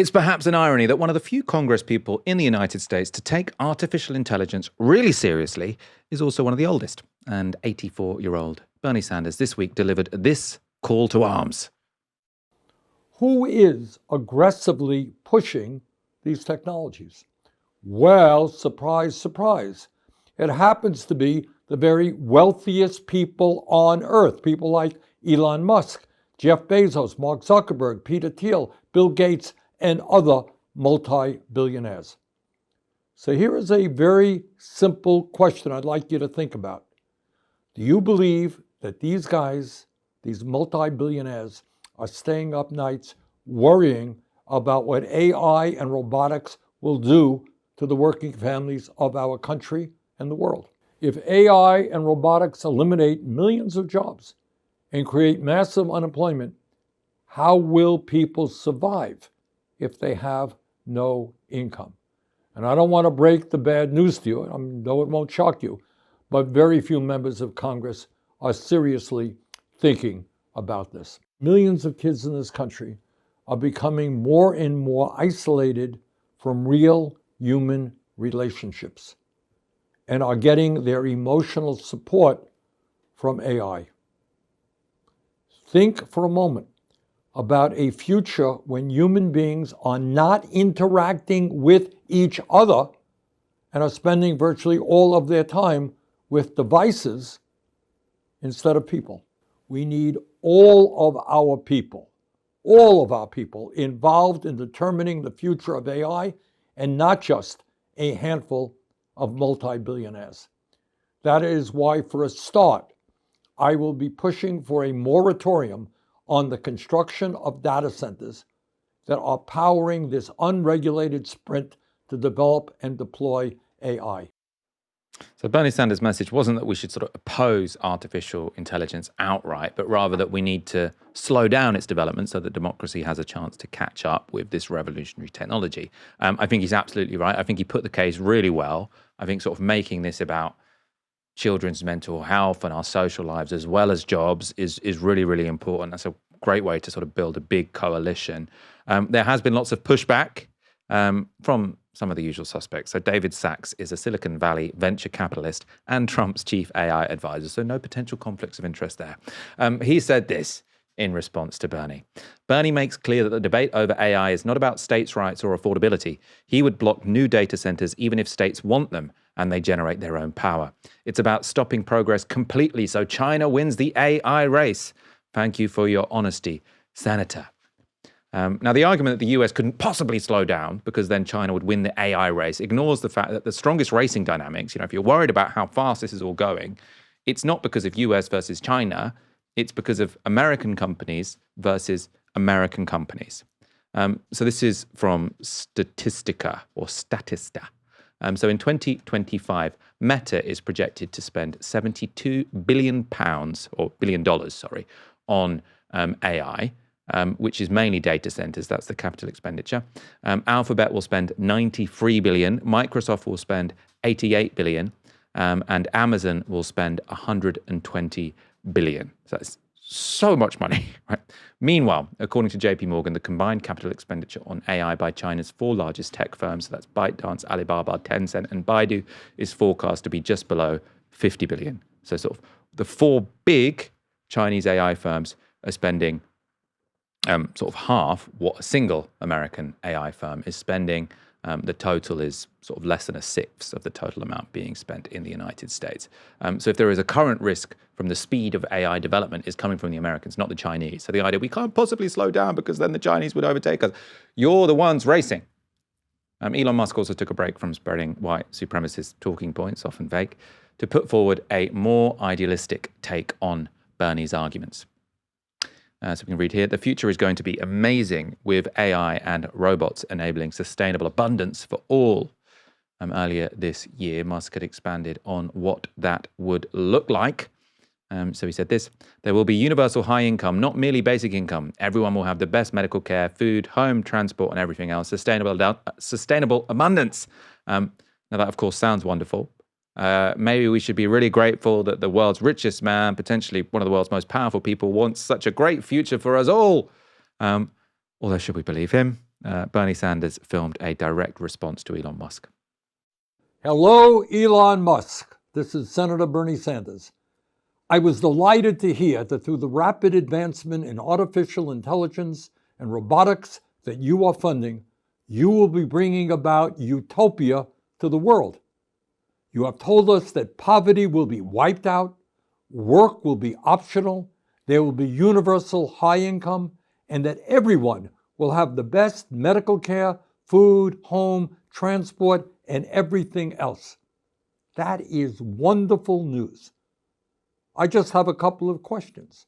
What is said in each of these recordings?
It's perhaps an irony that one of the few Congress people in the United States to take artificial intelligence really seriously is also one of the oldest. And 84-year-old Bernie Sanders this week delivered this call to arms. Who is aggressively pushing these technologies? Well, surprise, surprise. It happens to be the very wealthiest people on earth, people like Elon Musk, Jeff Bezos, Mark Zuckerberg, Peter Thiel, Bill Gates, and other multi-billionaires. So here is a very simple question I'd like you to think about. Do you believe that these guys, these multi-billionaires, are staying up nights worrying about what AI and robotics will do to the working families of our country and the world? If AI and robotics eliminate millions of jobs and create massive unemployment, how will people survive if they have no income? And I don't want to break the bad news to you, I know it won't shock you, but very few members of Congress are seriously thinking about this. Millions of kids in this country are becoming more and more isolated from real human relationships and are getting their emotional support from AI. Think for a moment about a future when human beings are not interacting with each other and are spending virtually all of their time with devices instead of people. We need all of our people involved in determining the future of AI, and not just a handful of multi-billionaires. That is why, for a start, I will be pushing for a moratorium on the construction of data centers that are powering this unregulated sprint to develop and deploy AI. So Bernie Sanders' message wasn't that we should sort of oppose artificial intelligence outright, but rather that we need to slow down its development so that democracy has a chance to catch up with this revolutionary technology. I think he's absolutely right. I think he put the case really well. I think sort of making this about children's mental health and our social lives as well as jobs is really, really important. That's a great way to sort of build a big coalition. There has been lots of pushback from some of the usual suspects. So David Sachs is a Silicon Valley venture capitalist and Trump's chief AI advisor, so no potential conflicts of interest there. He said this in response to Bernie. Bernie makes clear that the debate over AI is not about states' rights or affordability. He would block new data centers even if states want them and they generate their own power. It's about stopping progress completely so China wins the AI race. Thank you for your honesty, Senator. Now, the argument that the US couldn't possibly slow down because then China would win the AI race ignores the fact that the strongest racing dynamics, if you're worried about how fast this is all going, it's not because of US versus China, it's because of American companies versus American companies. So this is from Statista. So in 2025, Meta is projected to spend £72 billion, or $billion, on AI. Which is mainly data centers. That's the capital expenditure. Alphabet will spend $93 billion. Microsoft will spend $88 billion. And Amazon will spend $120 billion. So that's so much money, right? Meanwhile, according to JP Morgan, the combined capital expenditure on AI by China's four largest tech firms, so that's ByteDance, Alibaba, Tencent, and Baidu, is forecast to be just below $50 billion. So sort of the four big Chinese AI firms are spending sort of half what a single American AI firm is spending. The total is sort of less than a sixth of the total amount being spent in the United States. So if there is a current risk from the speed of AI development is coming from the Americans, not the Chinese. So the idea we can't possibly slow down because then the Chinese would overtake us. You're the ones racing. Elon Musk also took a break from spreading white supremacist talking points, often vague, to put forward a more idealistic take on Bernie's arguments. So we can read here, the future is going to be amazing with AI and robots enabling sustainable abundance for all. Earlier this year, Musk had expanded on what that would look like. So he said this, there will be universal high income, not merely basic income. Everyone will have the best medical care, food, home, transport, and everything else. Sustainable abundance. Now that, of course, sounds wonderful. Maybe we should be really grateful that the world's richest man, potentially one of the world's most powerful people, wants such a great future for us all. Although, should we believe him? Bernie Sanders filmed a direct response to Elon Musk. Hello, Elon Musk. This is Senator Bernie Sanders. I was delighted to hear that through the rapid advancement in artificial intelligence and robotics that you are funding, you will be bringing about utopia to the world. You have told us that poverty will be wiped out, work will be optional, there will be universal high income, and that everyone will have the best medical care, food, home, transport, and everything else. That is wonderful news. I just have a couple of questions.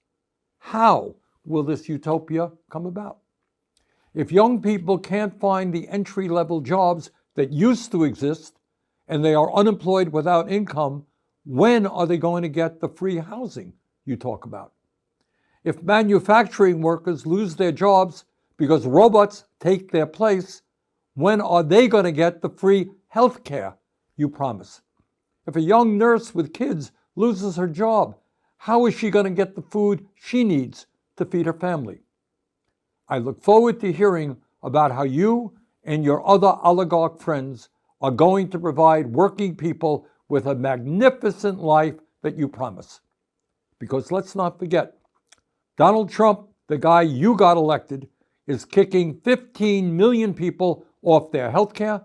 How will this utopia come about? If young people can't find the entry-level jobs that used to exist and they are unemployed without income, when are they going to get the free housing you talk about? If manufacturing workers lose their jobs because robots take their place, when are they going to get the free health care you promise? If a young nurse with kids loses her job, how is she going to get the food she needs to feed her family? I look forward to hearing about how you and your other oligarch friends are going to provide working people with a magnificent life that you promise. Because let's not forget, Donald Trump, the guy you got elected, is kicking 15 million people off their health care,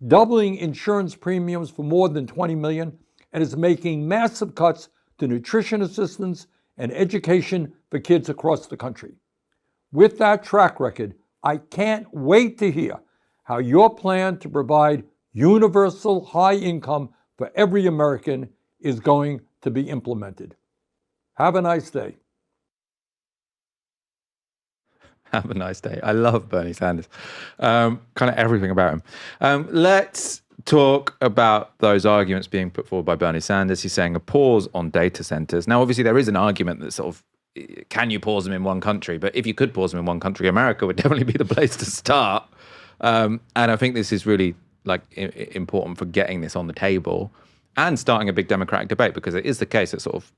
doubling insurance premiums for more than 20 million, and is making massive cuts to nutrition assistance and education for kids across the country. With that track record, I can't wait to hear how your plan to provide universal high income for every American is going to be implemented. Have a nice day. Have a nice day. I love Bernie Sanders. Kind of everything about him. Let's talk about those arguments being put forward by Bernie Sanders. He's saying a pause on data centers. Now, obviously, there is an argument that sort of, can you pause them in one country? But if you could pause them in one country, America would definitely be the place to start. And I think this is really important for getting this on the table and starting a big democratic debate, because it is the case that sort of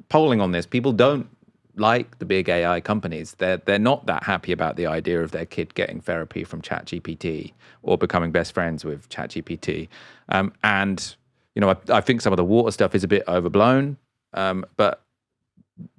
polling on this, people don't like the big AI companies. They're not that happy about the idea of their kid getting therapy from ChatGPT or becoming best friends with ChatGPT. And, I think some of the water stuff is a bit overblown, but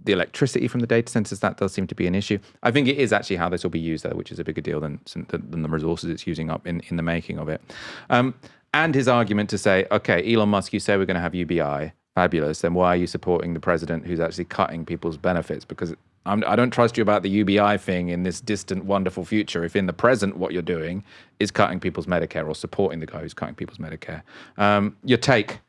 the electricity from the data centers, that does seem to be an issue. I think it is actually how this will be used, though, which is a bigger deal than the resources it's using up in the making of it. And his argument to say, okay, Elon Musk, you say we're going to have UBI. Fabulous. Then why are you supporting the president who's actually cutting people's benefits? Because I don't trust you about the UBI thing in this distant, wonderful future if in the present what you're doing is cutting people's Medicare or supporting the guy who's cutting people's Medicare. Your take?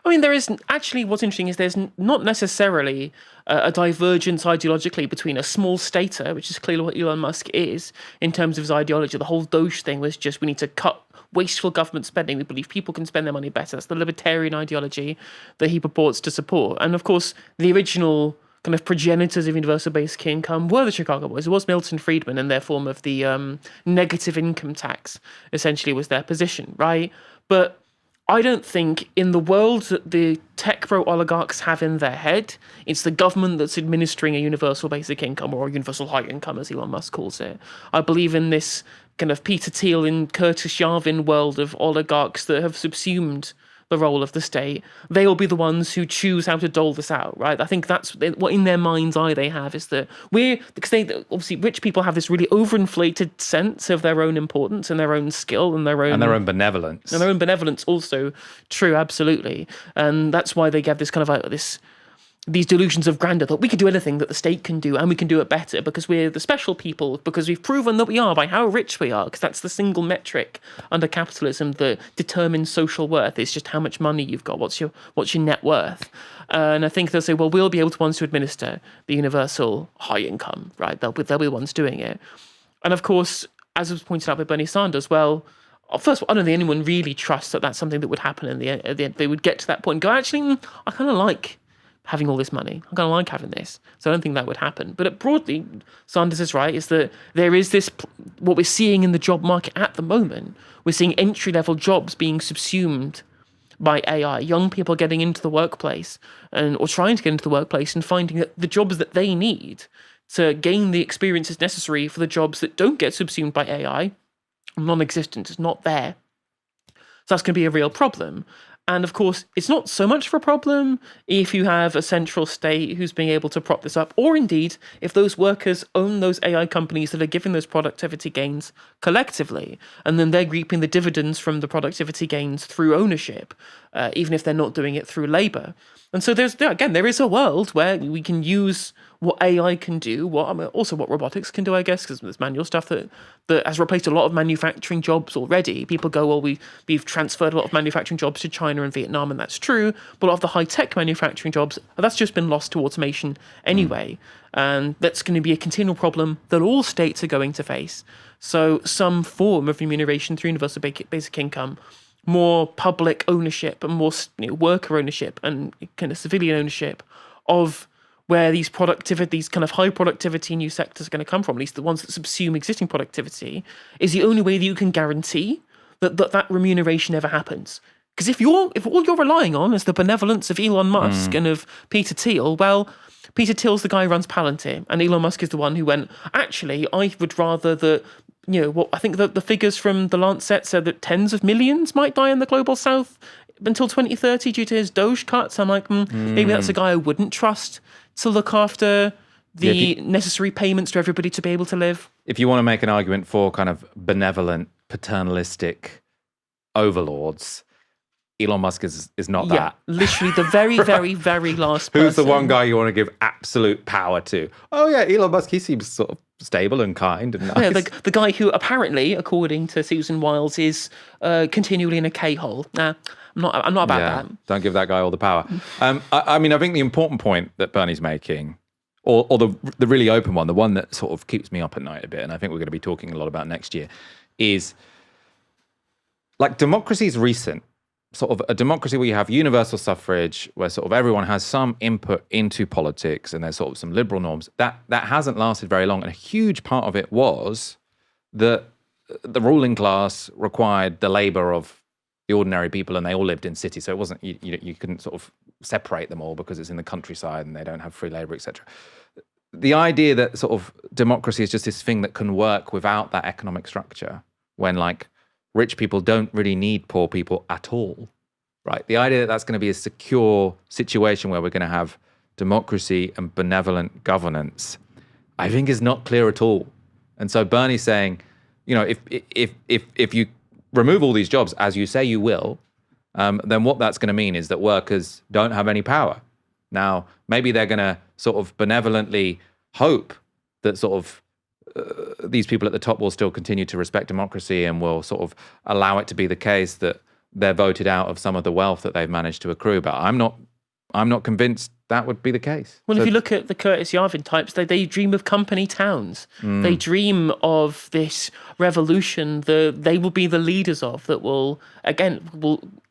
I mean, there is actually, what's interesting is there's not necessarily a divergence ideologically between a small stater, which is clearly what Elon Musk is, in terms of his ideology. The whole Doge thing was just, we need to cut wasteful government spending. We believe people can spend their money better. That's the libertarian ideology that he purports to support. And of course, the original kind of progenitors of universal basic income were the Chicago Boys. It was Milton Friedman and their form of the negative income tax, essentially, was their position, right? But I don't think in the world that the tech bro oligarchs have in their head, it's the government that's administering a universal basic income, or a universal high income, as Elon Musk calls it. I believe in this kind of Peter Thiel and Curtis Yarvin world of oligarchs that have subsumed the role of the state. They will be the ones who choose how to dole this out, right? I think that's what in their mind's eye they have, is that because obviously rich people have this really overinflated sense of their own importance and their own skill and their own benevolence. And their own benevolence also, true, absolutely. And that's why they get this kind of like these delusions of grandeur, that we can do anything that the state can do, and we can do it better because we're the special people, because we've proven that we are by how rich we are, because that's the single metric under capitalism that determines social worth. It's just how much money you've got, what's your net worth. And I think they'll say, well, we'll be able to ones to administer the universal high income, right? They'll be the ones doing it. And of course, as was pointed out by Bernie Sanders, well, first of all, I don't think anyone really trusts that that's something that would happen in the end. They would get to that point and go, actually, I kind of like having all this money. I kind of like having this. So I don't think that would happen. But broadly, Sanders is right, is that there is this, what we're seeing in the job market at the moment, we're seeing entry-level jobs being subsumed by AI. Young people getting into the workplace or trying to get into the workplace and finding that the jobs that they need to gain the experiences necessary for the jobs that don't get subsumed by AI, non-existent, it's not there. So that's going to be a real problem. And of course, it's not so much of a problem if you have a central state who's being able to prop this up, or indeed, if those workers own those AI companies that are giving those productivity gains collectively, and then they're reaping the dividends from the productivity gains through ownership, even if they're not doing it through labor. And so there is a world where we can use what AI can do, also what robotics can do, I guess, because there's manual stuff that has replaced a lot of manufacturing jobs already. People go, well, we've transferred a lot of manufacturing jobs to China and Vietnam, and that's true. But a lot of the high-tech manufacturing jobs, that's just been lost to automation anyway. And that's going to be a continual problem that all states are going to face. So some form of remuneration through universal basic income, more public ownership and more worker ownership and kind of civilian ownership of where these kind of high productivity new sectors are going to come from, at least the ones that subsume existing productivity, is the only way that you can guarantee that remuneration ever happens. Because if all you're relying on is the benevolence of Elon Musk and of Peter Thiel, well, Peter Thiel's the guy who runs Palantir, and Elon Musk is the one who went, actually, I would rather that, I think that the figures from the Lancet said that tens of millions might die in the global south until 2030 due to his Doge cuts. I'm like, maybe that's a guy I wouldn't trust to look after the necessary payments to everybody to be able to live. If you want to make an argument for kind of benevolent, paternalistic overlords, Elon Musk is not that. Literally the very, very, very last person. Who's the one guy you want to give absolute power to? Oh yeah, Elon Musk, he seems sort of stable and kind and nice. Yeah, the guy who apparently, according to Susan Wiles, is continually in a K-hole. Nah, I'm not about that. Don't give that guy all the power. I mean, I think the important point that Bernie's making, or the really open one, the one that sort of keeps me up at night a bit, and I think we're going to be talking a lot about next year, is like democracy is recent. Sort of a democracy where you have universal suffrage, where sort of everyone has some input into politics, and there's sort of some liberal norms. That hasn't lasted very long, and a huge part of it was that the ruling class required the labor of the ordinary people, and they all lived in cities, so it wasn't you couldn't sort of separate them all because it's in the countryside and they don't have free labor, etc. The idea that sort of democracy is just this thing that can work without that economic structure, when like rich people don't really need poor people at all, right? The idea that that's going to be a secure situation where we're going to have democracy and benevolent governance, I think is not clear at all. And so Bernie's saying, if you remove all these jobs, as you say you will, then what that's going to mean is that workers don't have any power. Now, maybe they're going to sort of benevolently hope that sort of these people at the top will still continue to respect democracy and will sort of allow it to be the case that they're voted out of some of the wealth that they've managed to accrue. But I'm not convinced that would be the case. Well, if you look at the Curtis Yarvin types, they dream of company towns. They dream of this revolution that they will be the leaders of, that will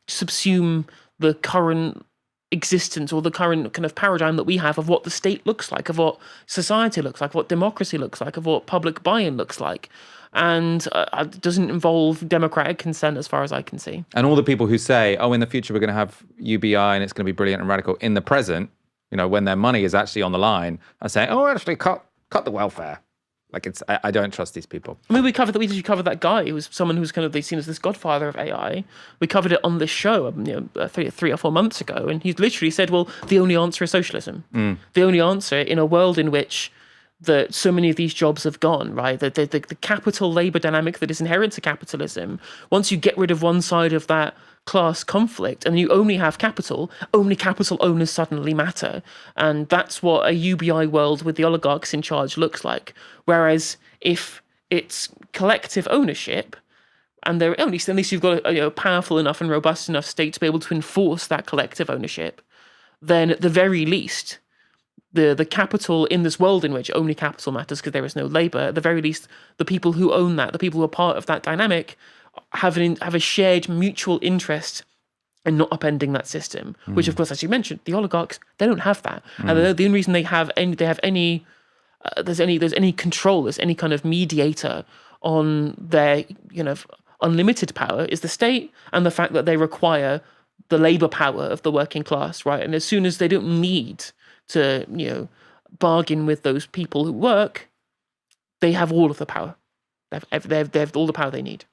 subsume the current existence or the current kind of paradigm that we have of what the state looks like, of what society looks like, what democracy looks like, of what public buy-in looks like. And it doesn't involve democratic consent as far as I can see. And all the people who say, in the future we're going to have UBI and it's going to be brilliant and radical, in the present, when their money is actually on the line, are saying, actually cut the welfare. Like I don't trust these people. I mean, we covered that guy who was someone who's kind of seen as this godfather of AI. We covered it on this show, 3 or 4 months ago, and he literally said, "Well, the only answer is socialism. The only answer in a world in which so many of these jobs have gone, right? The capital labor dynamic that is inherent to capitalism. Once you get rid of one side of that class conflict and you only have capital, only capital owners suddenly matter. And that's what a UBI world with the oligarchs in charge looks like. Whereas if it's collective ownership, and at least you've got a powerful enough and robust enough state to be able to enforce that collective ownership, then at the very least, the capital in this world in which only capital matters because there is no labor, at the very least, the people who own that, the people who are part of that dynamic, have a shared mutual interest in not upending that system. Which, of course, as you mentioned, the oligarchs, they don't have that, and the only reason there's any control, there's any kind of mediator on their unlimited power is the state, and the fact that they require the labor power of the working class, right? And as soon as they don't need to bargain with those people who work, they have all of the power. They have all the power they need.